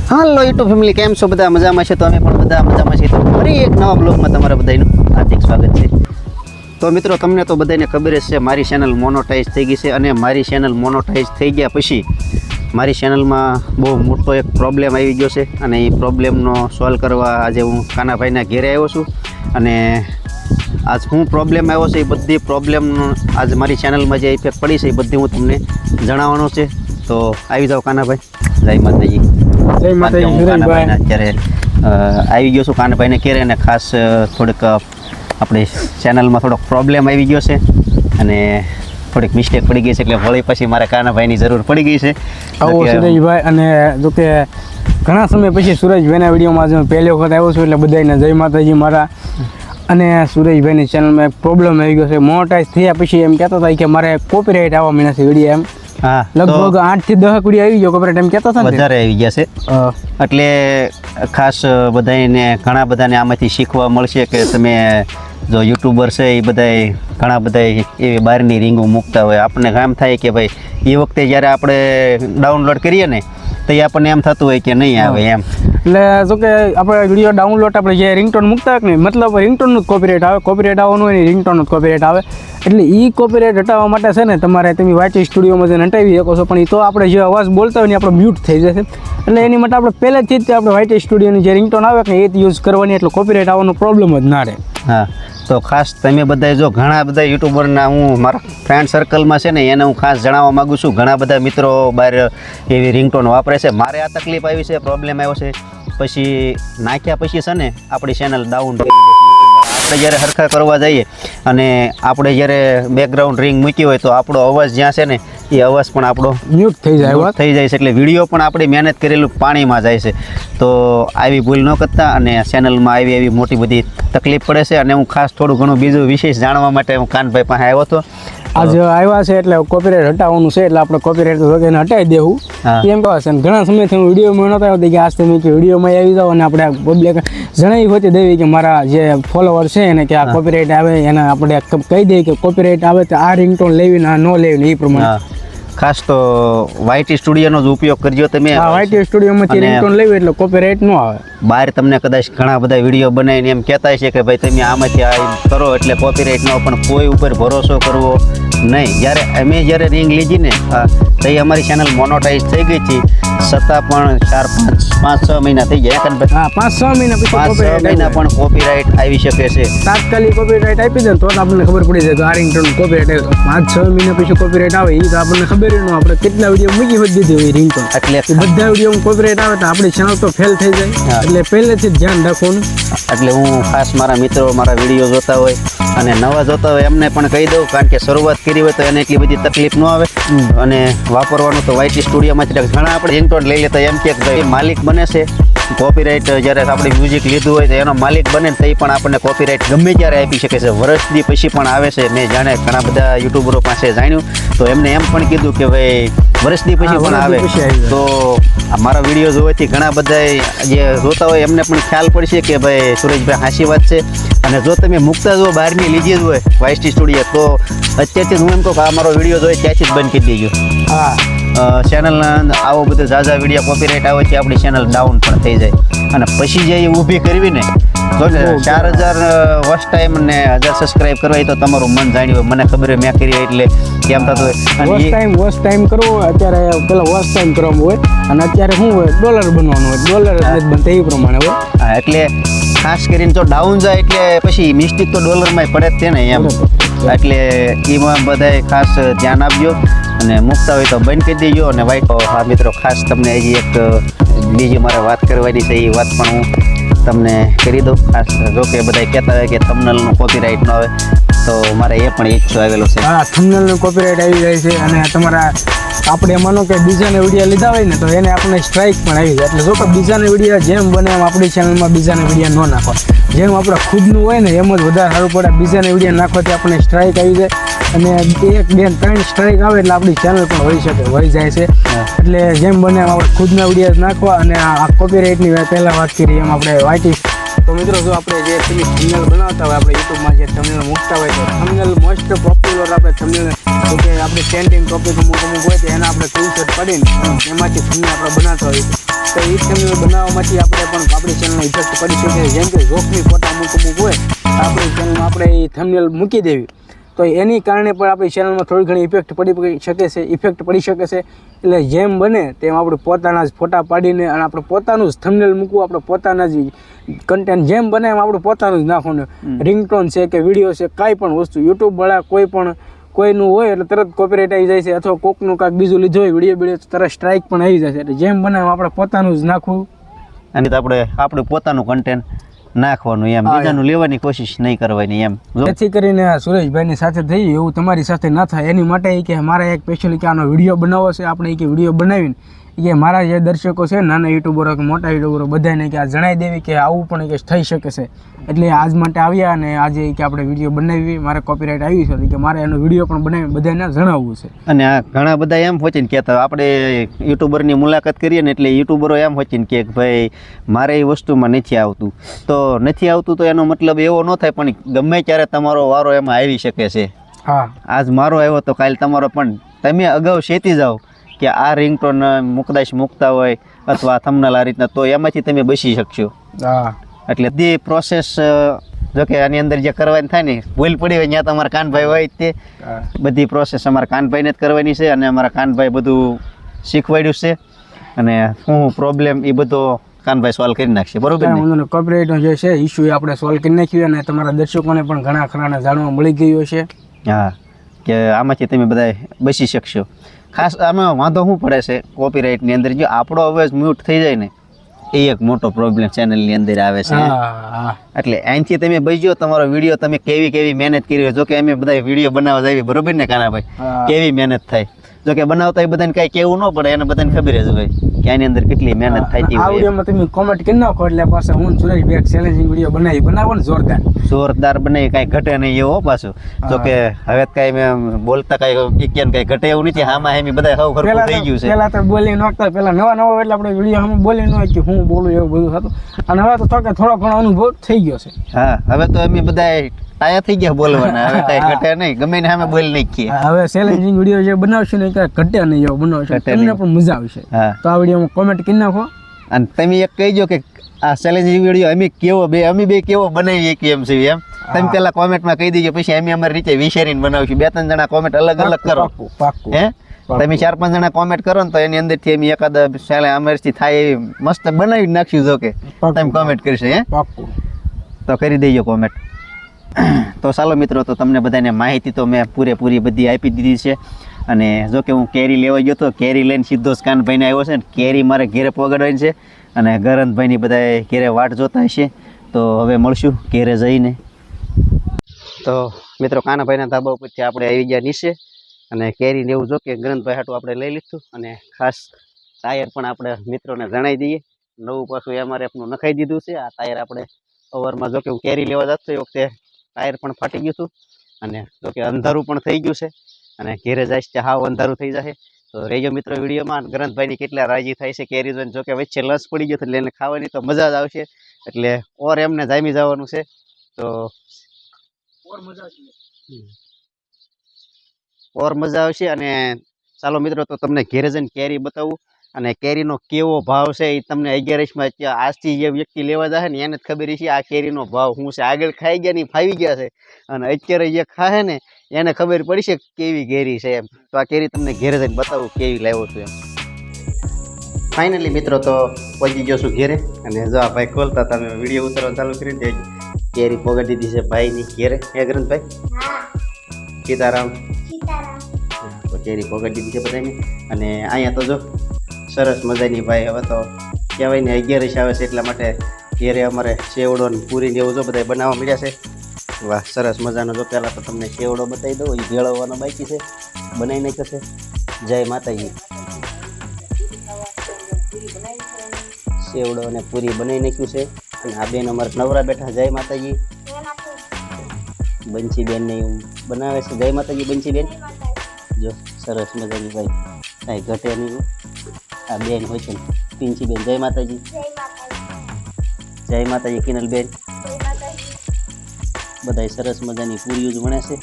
હાલો YouTube family, કેમ છો બધા? મજામાં છે? તો અમે પણ બધા મજામાં છીએ. તો ફરી એક નવા બ્લોગમાં તમારા બધાનું હાર્દિક સ્વાગત છે. તો મિત્રો, તમને તો બધાને ખબર જ છે, મારી ચેનલ મોનોટાઈઝ થઈ ગઈ છે. અને મારી ચેનલ મોનોટાઈઝ થઈ ગયા પછી મારી ચેનલમાં બહુ મોટો એક પ્રોબ્લેમ આવી ગયો છે. અને એ પ્રોબ્લેમનો સોલ્વ કરવા આજે હું કાનાભાઈના ઘેરે આવ્યો છું. અને આજ શું પ્રોબ્લેમ આવ્યો છે, એ બધી પ્રોબ્લેમનો આજ મારી ચેનલમાં જે ઇફેક્ટ પડી છે એ બધી હું તમને જણાવવાનો છે. તો આવી જાઓ કાનાભાઈ. જય માતાજી. જય માતાજી. કાનાભાઈને અત્યારે આવી ગયો છું કાનાભાઈને ઘેરે. અને ખાસ થોડીક આપણી ચેનલમાં થોડોક પ્રોબ્લેમ આવી ગયો છે અને થોડીક મિસ્ટેક પડી ગઈ છે, એટલે વળી પછી મારે કાનાભાઈની જરૂર પડી ગઈ છે. આવો સુરેશભાઈ. અને જો કે ઘણા સમય પછી સુરેશભાઈના વિડીયોમાં આજે પહેલી વખત આવ્યો છું, એટલે બધાને જય માતાજી મારા. અને સુરેશભાઈની ચેનલમાં એક પ્રોબ્લેમ આવી ગયો છે. મોનોટાઈઝ થયા પછી એમ કહેતા હતા કે મારે કોપીરાઇટ આવવા માંડ્યા છે વિડીયો. એમ હા, લગભગ 8 થી 10 વિડીયો આવી ગયો કોપીરાઇટ, એમ કહેતા હતા. વધારે આવી ગયા છે. એટલે ખાસ બધાને ઘણા બધાને આમાંથી શીખવા મળશે કે તમે જો યુટ્યુબર છે એ બધાય ઘણા બધા એવી બહારની રીંગો મૂકતા હોય. આપણને કામ થાય કે ભાઈ એ વખતે જ્યારે આપણે ડાઉનલોડ કરીએ ને તો એ આપણને એમ થતું હોય કે નહીં આવે એમ. એટલે જો કે આપણે વિડીયો ડાઉનલોડ આપણે જે રિંગટોન મૂકતા હોય ને, મતલબ રિંગટોનનું જ કોપીરાઇટ આવે. કોપીરાઇટ આવવાનું હોય ને રિંગટોનનું જ કોપીરાઇટ આવે. એટલે એ કોપીરાઇટ હટાવવા માટે છે ને તમારે તમે વાયટી સ્ટુડિયોમાં જઈને હટાવી શકો છો. પણ એ તો આપણે જે અવાજ બોલતા હોય ને આપણે મ્યુટ થઈ જશે. એટલે એની માટે આપણે પહેલેથી જ આપણે વાયટી સ્ટુડિયોની જે રિંગટોન આવે ને એ જ યુઝ કરવાની, એટલે કોપીરાઇટ આવવાનો પ્રોબ્લેમ જ ના રહે. હા, તો ખાસ તમે બધા જો ઘણા બધા યુટ્યુબરના હું મારા ફ્રેન્ડ સર્કલમાં છે ને એને હું ખાસ જણાવવા માગું છું. ઘણા બધા મિત્રો બહાર એવી રિંગટોન વાપરે છે. મારે આ તકલીફ આવી છે, પ્રોબ્લેમ આવ્યો છે. પછી નાખ્યા પછી છે ને આપણી ચેનલ ડાઉન થઈ ગઈ છે. આપણે જ્યારે હરખા કરવા જઈએ અને આપણે જ્યારે બેકગ્રાઉન્ડ રિંગ મૂકી હોય તો આપણો અવાજ જ્યાં છે ને એ અવાજ પણ આપણો મ્યુટ થઈ જાય છે. એટલે વિડીયો પણ આપણી મહેનત કરેલું પાણીમાં જાય છે. તો આવી ભૂલ ન કરતા. અને ચેનલમાં એવી મોટી બધી તકલીફ પડે છે. અને હું ખાસ થોડું ઘણું બીજું વિશેષ જાણવા માટે હું કાનભાઈ પાસે આવ્યો હતો. આજે આવ્યા છે એટલે કોપીરાઇટ હટાવવાનું છે, એટલે આપણે કોપીરાઇટ તો એને હટાવી દેવું એમ કહે છે. ઘણા સમયથી હું વિડીયોમાં નહોતો આવ્યો કે આજ તમે વિડીયોમાં આવી જાઓ અને આપણે પબ્લિક જણાવી હોતી દેવી કે મારા જે ફોલોવર છે એને કે આ કોપીરાઇટ આવે એને આપણે કહી દઈએ કે કોપીરાઇટ આવે તો આ રિંગટોન લેવી ને આ ન લેવી એ પ્રમાણે. ખાસ તો વાયટી સ્ટુડિયોનો જ ઉપયોગ કરજો તમે. હા, વાયટી સ્ટુડિયોમાંથી રિંગટોન લેવી એટલે કોપીરાઇટ ન આવે. બહાર તમને કદાચ ઘણા બધા વિડીયો બનાવીને એમ કહેતા છે કે ભાઈ તમે આમાંથી આ કરો એટલે કોપીરાઇટ ન, પણ કોઈ ઉપર ભરોસો કરવો નહીં. જ્યારે રિંગ લીધી ને તો એ અમારી ચેનલ મોનોટાઈઝ થઈ ગઈ હતી, છતાં પણ 4-5-6 મહિના થઈ ગયા. હા, 5-6 મહિના પછી 5-6 મહિના પણ કોપીરાઇટ આવી શકે છે. તાત્કાલિક કોપીરાઇટ આપી દે તો આપણને ખબર પડી જાય કે આ રિંગટોન કોપીરાઇટ 5-6 મહિના પછી કોપીરાઇટ આવે એ તો આપણને ખબર ન. આપણે કેટલા વિડીયો મૂકી હોય દીધી હોય રિંગટોન, એટલે બધા વિડીયો કોપીરાઇટ આવે તો આપણી ચેનલ તો ફેલ થઈ જાય. એટલે પહેલેથી જ ધ્યાન રાખવાનું. એટલે હું ખાસ મારા મિત્રો મારા વિડીયો જોતા હોય અને નવા જોતા હોય એમને પણ કહી દઉં, કારણ કે શરૂઆત કરી હોય તો એને એટલી બધી તકલીફ ન આવે. અને વાપરવાનું તો વાયટી સ્ટુડિયોમાંથી ઘણા આપણે રિંગટોન લઈ લેતા એમ કે ભાઈ માલિક બને છે કોપીરાઇટ. જ્યારે આપણે મ્યુઝિક લીધું હોય તો એનો માલિક બને તો એ પણ આપણને કોપીરાઇટ ગમે ત્યારે આપી શકે છે. વર્ષથી પછી પણ આવે છે. મેં જાણે ઘણા બધા યુટ્યુબરો પાસે જાણ્યું તો એમને એમ પણ કીધું કે ભાઈ વર્ષથી પછી પણ આવે. તો મારા વિડીયો જોવાથી ઘણા બધા જે જોતા હોય એમને પણ ખ્યાલ પડશે કે ભાઈ સુરેશભાઈ હાચી વાત છે. અને જો તમે મૂકતા જો બહારની લીધી જ હોય વાયટી સ્ટુડિયો તો અત્યારથી હું એમ કહું કે આ મારો વિડીયો જોઈએ ત્યાંથી જ બંધ કરી દેજો. હા, ચેનલના આવો બધો ઝાઝા વિડીયો કોપીરાઇટ આવે છે આપણી ચેનલ ડાઉન પણ થઈ જાય. અને પછી જે ઊભી કરવી ને તો 4000 વોચ ટાઈમ ને 1000 સબસ્ક્રાઇબ કરવા એ તો તમારું મન જાણ્યું હોય. મને ખબર હોય મેં કરી એટલે કેમ થતું હોય. વોચ ટાઈમ કરવો હોય અત્યારે પેલા વોચ ટાઈમ કરવાનું હોય અને અત્યારે શું હોય ડોલર બનવાનું હોય. ડોલર એટલે બનતા એ પ્રમાણે હોય. હા, એટલે ખાસ કરીને જો ડાઉન જાય એટલે પછી મિસ્ટેક તો ડોલરમાં પડે જ છે ને એમ. એટલે એમાં બધાએ ખાસ ધ્યાન આપજો અને મૂકતા હોય તો બંધ કરી દેજો. અને હા મિત્રો, ખાસ તમને હજી એક બીજી મારે વાત કરવાની છે, એ વાત પણ હું તમને કરી દઉં. ખાસ જો કે બધા કહેતા હોય કે થંબનેલનું કોપીરાઇટ ન આવે તો મારે એ પણ ઈચ્છો આવેલો છે. હા, થંબનેલનું કોપીરાઇટ આવી જાય છે. અને તમારા આપણે માનો કે બીજાને વિડીયો લીધા હોય ને તો એને આપણને સ્ટ્રાઇક પણ આવી જાય. એટલે જો કે બીજાને વિડીયો જેમ બને એમ આપણી ચેનલમાં બીજાને વિડીયો ન નાખો. જેમ આપણે ખુદનું હોય ને એમ જ વધારે સારું પડે. બીજાને વિડીયો નાખવાથી આપણને સ્ટ્રાઇક આવી જાય. અને 1, 2, 3 સ્ટ્રાઇક આવે એટલે આપણી ચેનલ પણ વહી જાય છે. એટલે જેમ બને એમ આપણે ખુદના વિડીયો નાખવા. અને આ કોપીરાઇટની પહેલાં વાત કરી એમ આપણે વાયટી. તો મિત્રો, જો આપણે જે થંબનેલ બનાવતા હોય આપણે યુટ્યુબમાં જે થંબનેલ મૂકતા હોય તો થંબનેલ મોસ્ટ પોપ્યુલર આપણે થંબનેલ તો કે આપણે ટ્રેન્ડિંગ ટોપિક અમુક હોય તો એના આપણે સ્ક્રીનશોટ પાડીને એમાંથી થંબનેલ આપણે બનાવતા હોય તો એ થંબનેલ બનાવવામાંથી આપણે પણ આપણી ચેનલને ઇફેક્ટ પડી શકે. જેમ કે જોખમી ફોટા અમુક હોય આપણી ચેનલમાં આપણે એ થંબનેલ મૂકી દેવી તો એની કારણે પણ આપણી ચેનલમાં થોડી ઘણી ઇફેક્ટ પડી શકે છે. એટલે જેમ બને તેમ આપણે પોતાના જ ફોટા પાડીને અને આપણે પોતાનું જ થંબનેલ મૂકવું, આપણે પોતાના જ કન્ટેન્ટ જેમ બને એમ આપણે પોતાનું જ નાખવાનું. રિંગટોન છે કે વિડીયો છે કાંઈ પણ વસ્તુ યુટ્યુબવાળા કોઈનું હોય એટલે તરત કોપીરાઇટ આવી જાય છે, અથવા કોકનું કાંઈક બીજું લીધું હોય વિડીયો તરત સ્ટ્રાઇક પણ આવી જાય છે. એટલે જેમ બને એમ આપણે પોતાનું જ નાખવું અને તો આપણે પોતાનું કન્ટેન્ટ નાખવાનું એમ, બીજાનું લેવાની કોશિશ નહીં કરવાની એમ. જેથી કરીને સુરેશભાઈની સાથે થઈ એવું તમારી સાથે ના થાય એની માટે કે મારે એક સ્પેશિયલી કે આનો વિડીયો બનાવવો છે. આપણે કે વિડીયો બનાવીને કે મારા જે દર્શકો છે નાના યુટ્યુબરો કે મોટા યુટ્યુબરો બધાને કે આ જણાવી દેવી કે આવું પણ કે થઈ શકે છે. એટલે આજ માટે આવ્યા અને આજે કે આપણે વિડીયો બનાવી, મારે કોપીરાઇટ આવી છે કે મારે એનો વિડીયો પણ બનાવી બધાને જણાવવું છે. અને આ ઘણા બધા એમ હોચીને કહેતા આપણે યુટ્યુબરની મુલાકાત કરીએ ને એટલે યુટ્યુબરો એમ હોચીને કે ભાઈ મારે એ વસ્તુમાં નથી આવતું, તો નથી આવતું તો એનો મતલબ એવો ન થાય, પણ ગમે ત્યારે તમારો વારો એમાં આવી શકે છે. હા, આજ મારો આવ્યો તો કાલે તમારો, પણ તમે અગાઉ શેતી જાઓ કે આ રિંગટોન મૂકતા હોય અથવા થંબનેલ આ રીતના, તો એમાંથી તમે બચી શકશો. હા, એટલે બધી પ્રોસેસ જો કે આની અંદર જે કરવાની થાય ને ભૂલ પડી હોય ત્યાં તમારા કાનભાઈ હોય તે બધી પ્રોસેસ અમારા કાનભાઈને જ કરવાની છે. અને અમારા કાનભાઈ બધું શીખવાડ્યું છે અને શું પ્રોબ્લેમ એ બધો કાનભાઈ સોલ્વ કરી નાખશે. બરોબર ને? કોપીરાઇટનો જે છે ઇસ્યુ એ આપણે સોલ્વ કરી નાખ્યું અને તમારા દર્શકોને પણ ઘણા ખરાને જાણવા મળી ગયું છે. હા, કે આમાંથી તમે બધા બચી શકશો. ખાસ આમાં વાંધો શું પડે છે કોપીરાઇટની અંદર, જો આપણો અવાજ મ્યુટ થઈ જાય ને એ એક મોટો પ્રોબ્લેમ ચેનલની અંદર આવે છે. એટલે અહીંથી તમે બચજો, તમારો વિડીયો તમે કેવી મહેનત કરી હોય. જો કે અમે બધા વિડીયો બનાવવા જઈએ, બરોબર ને કાનાભાઈ, કેવી મહેનત થાય. જો કે બનાવતા બધાને કાંઈ કેવું ન પડે, એને બધાને ખબર જ હોય કે આની અંદર કેટલી મહેનત થતી હોય. આ વિડીયોમાં તમે કોમેન્ટ કરી નાખો એટલે પાછા હું સુરેશભાઈ એક ચેલેન્જિંગ વિડીયો બનાવો ને જોરદાર બનાવી, કાંઈ ઘટે નહીં એવો પાછું. જો કે હવે કાંઈ મેં બોલતા કાંઈ ઘટે એવું નથી. આમાં એમ બધા હવ ખરખું થઈ ગયું છે. પહેલા તો બોલી નાખતા, પહેલા નવા એટલે આપણે વિડીયો અમે બોલી ન કે હું બોલું એવું બધું થતું, અને હવે તો થોડો ઘણો અનુભવ થઈ ગયો છે. હા, હવે તો અમે બધા ટાયા થઈ ગયા બોલવાના, હવે કાંઈ ઘટે નહીં, ગમે ને અમે બોલી નાખીએ. હવે ચેલેન્જિંગ વિડીયો જે બનાવશું ને કાંઈ ઘટે નહીં એવો બનાવશું, તમને પણ મજા આવશે. તો આ વિડીયોમાં કોમેન્ટ કરી નાખો અને તમે એક કહીજો કે આ ચેલેન્જિંગ વિડીયો અમે બે કેવો બનાવીએ કે એમ છે એમ. તમે પેલા કોમેન્ટમાં કહી દેજો, પછી અમે અમારી રીતે વિચારીને બનાવશું. 2-3 જણા કોમેન્ટ અલગ કરો. હે, તમે 4-5 જણા કોમેન્ટ કરો ને તો એની અંદરથી અમે એકાદ અમારથી થાય એવી મસ્ત બનાવી નાખશું. જો કે તમે કોમેન્ટ કરશો હે, તો કરી દેજો કોમેન્ટ. તો ચાલો મિત્રો, તો તમને બધાને માહિતી તો મેં પૂરેપૂરી બધી આપી દીધી છે. અને જો કે હું કેરી લેવા ગયો તો કેરી લઈને સીધો જ કાનભાઈને આવ્યો છે ને કેરી મારે ઘેરે પહોંચાડવાની છે. અને ગરંતભાઈની બધા ઘેરે વાટ જોતા હશે, તો હવે મળશું ઘેરે જઈને. તો મિત્રો કાનાભાઈના ધાબા ઉપરથી આપણે આવી ગયા નીચે અને કેરી લેવું જો કે ગરંતભાઈ હાટું આપણે લઈ લીધું. અને ખાસ ટાયર પણ આપણે મિત્રોને જણાવી દઈએ, નવું પાછું MRFનું નખાઈ દીધું છે. આ ટાયર આપણે ઓવરમાં જો કે હું કેરી લેવા જતો એ વખતે ટાયર પણ ફાટી ગયું હતું. અને જો કે અંધારું પણ થઈ ગયું છે અને ઘેરે જાય છે હાવ અંધારું થઈ જશે. તો રહેજો મિત્રો વિડીયોમાં. ગરંતભાઈની કેટલા રાજી થાય છે કેરી જોઈને. જો કે વચ્ચે લસ પડી ગયો એટલે એને ખાવાની તો મજા જ આવશે, એટલે ઓર એમને જામી જવાનું છે. તો ઓર મજા આવશે. અને ચાલો મિત્રો, તો તમને ઘેરે જઈને કેરી બતાવું અને કેરીનો કેવો ભાવ છે એ તમને 11માં આજથી જે વ્યક્તિ લેવા જશે ને એને જ ખબર છે આ કેરીનો ભાવ શું છે. આગળ ખાઈ ગયા ને ફાવી ગયા છે, અને અત્યારે જે ખાશે ને એને ખબર પડી છે કેવી કેરી છે એમ. તો આ કેરી તમને ઘેરે જઈને બતાવું કેવી લાવ્યો છું એમ. ફાઇનલી મિત્રો, તો પહોંચી ગયો છું ઘેરે. અને જો આ ભાઈ ખોલતા તમે વિડીયો ઉતારવાનું ચાલુ કરી દે. કેરી પોગાડી દીધી છે ભાઈની ઘેરે. હે ગરંતભાઈ? સીતારામ. તો કેરી પોગાડી દીધી છે બધાને. અને અહીંયા તો જો સરસ મજાની ભાઈ, હવે તો કહેવાય ને 11 આવે છે એટલા માટે ઘેરે અમારે સેવડો ને પૂરી ને એવું જો બધા બનાવવા મળ્યા છે. વાહ, સરસ મજાનો. જો પહેલાં તો તમને સેવડો બતાવી દઉં, એ ભેળવવાનો બાકી છે, બનાવી નાખ્યો છે. જય માતાજી. સેવડો અને પૂરી બનાવી નાખ્યું છે. અને આ બેન અમારે નવરા બેઠા. જય માતાજી. બંસી બેન ને એવું બનાવે છે. જય માતાજી બંસી બેન. જો સરસ મજાની ભાઈ, કાંઈ ઘટે નહીં. આ બેન હોય છે ને પિંચી બેન. જય માતાજી. જય માતાજી કિનલ બેન. બધા સરસ મજાની પૂરીઓ જ બને છે.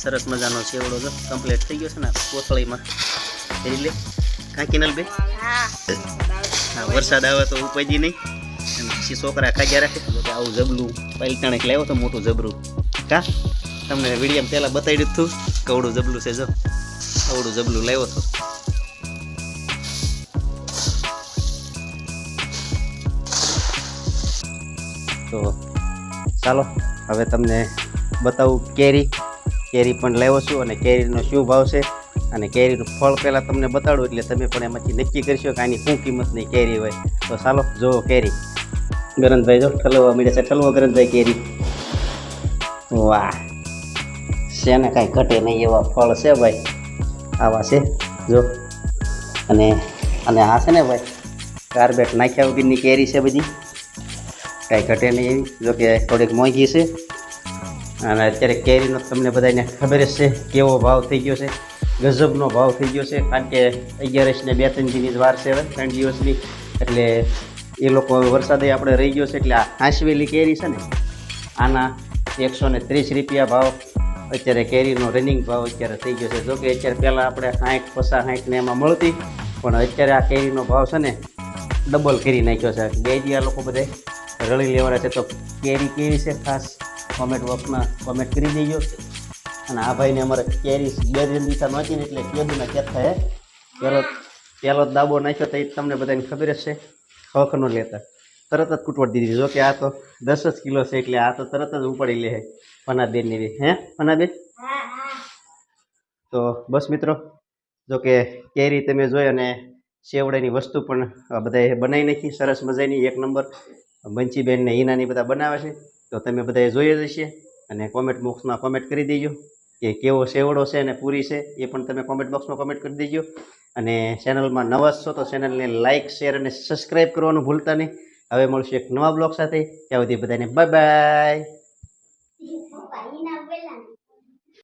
સરસ મજાનો સેવડો જો કમ્પ્લીટ થઈ ગયો છે ને કોથળીમાં કરી લે કાં કિનલ બે હા વરસાદ આવે તો ઉપજી નહીં અને પછી છોકરા ખાગ્યા રાખે એટલે આવું જબલું પાલટાણે લાવ્યો તો મોટું જબરું કા તમને વિડીયો પહેલાં બતાવી દીધું કવડું જબલું છે જો કવડું જબલું લાવ્યો હતો તો ચાલો હવે તમને બતાવું કેરી પણ લાવ્યો છું અને કેરીનો શું ભાવ છે અને કેરીનું ફળ પહેલાં તમને બતાડું એટલે તમે પણ એમાંથી નક્કી કરશો કે આની શું કિંમતની કેરી હોય તો ચાલો જુઓ કેરી ગરંતભાઈ જો ઠલવવા મળે છે ઠલવો ગરંતભાઈ કેરી વાહ છે ને કાંઈ ઘટે નહીં એવા ફળ છે ભાઈ આવા છે જો અને આ છે ને ભાઈ કાર્બેટ નાખ્યા વગરની કેરી છે બધી કાંઈ ઘટે નહીં એવી જો કે થોડીક મોંઘી છે અને અત્યારે કેરીનો તમને બધાને ખબર જ છે કેવો ભાવ થઈ ગયો છે ગજબનો ભાવ થઈ ગયો છે કારણ કે 11 ને 2-3 દીની જ વાર છે હવે 3 દિવસની એટલે એ લોકો વરસાદે આપણે રહી ગયો છે એટલે આ હાંસવેલી કેરી છે ને આના 130 રૂપિયા ભાવ અત્યારે કેરીનો રનિંગ ભાવ અત્યારે થઈ ગયો છે જો કે અત્યારે પહેલાં આપણે 60-50 ને એમાં મળતી પણ અત્યારે આ કેરીનો ભાવ છે ને ડબલ કરી નાખ્યો છે બે દી આ લોકો બધે રળી લેવાના છે તો કેરી કેવી છે ખાસ કોમેન્ટ બોક્સમાં કોમેન્ટ કરી દેજો અને આ ભાઈને અમારે કેરી 2 દિવસા નહોતી ને એટલે કેદુના કેથા પહેલો દાબો નાખ્યો તો એ તમને બધાને ખબર જ છે હક ન લેતા તરત જ કૂટવડ દીધી જો કે આ તો 10 જ કિલો છે એટલે આ તો તરત જ ઉપાડી લે પનાબેનની હે પનાબેન તો બસ મિત્રો જો કે કેરી તમે જોઈ અને સેવડાની વસ્તુ પણ બધાએ બનાવી નાખી સરસ મજાની 1 નંબર બંચીબેન ને ઈનાની બધા બનાવે છે તો તમે બધાએ જોઈ જ હશે અને કોમેન્ટ બોક્સમાં કોમેન્ટ કરી દેજો કે કેવો સેવડો છે અને પૂરી છે એ પણ તમે કોમેન્ટ બોક્સમાં કોમેન્ટ કરી દેજો અને ચેનલમાં નવા છો તો ચેનલને લાઇક શેર અને સબસ્ક્રાઈબ કરવાનું ભૂલતા નહીં હવે મળશું એક નવા બ્લોગ સાથે ત્યાં સુધી બધાને બાય બાય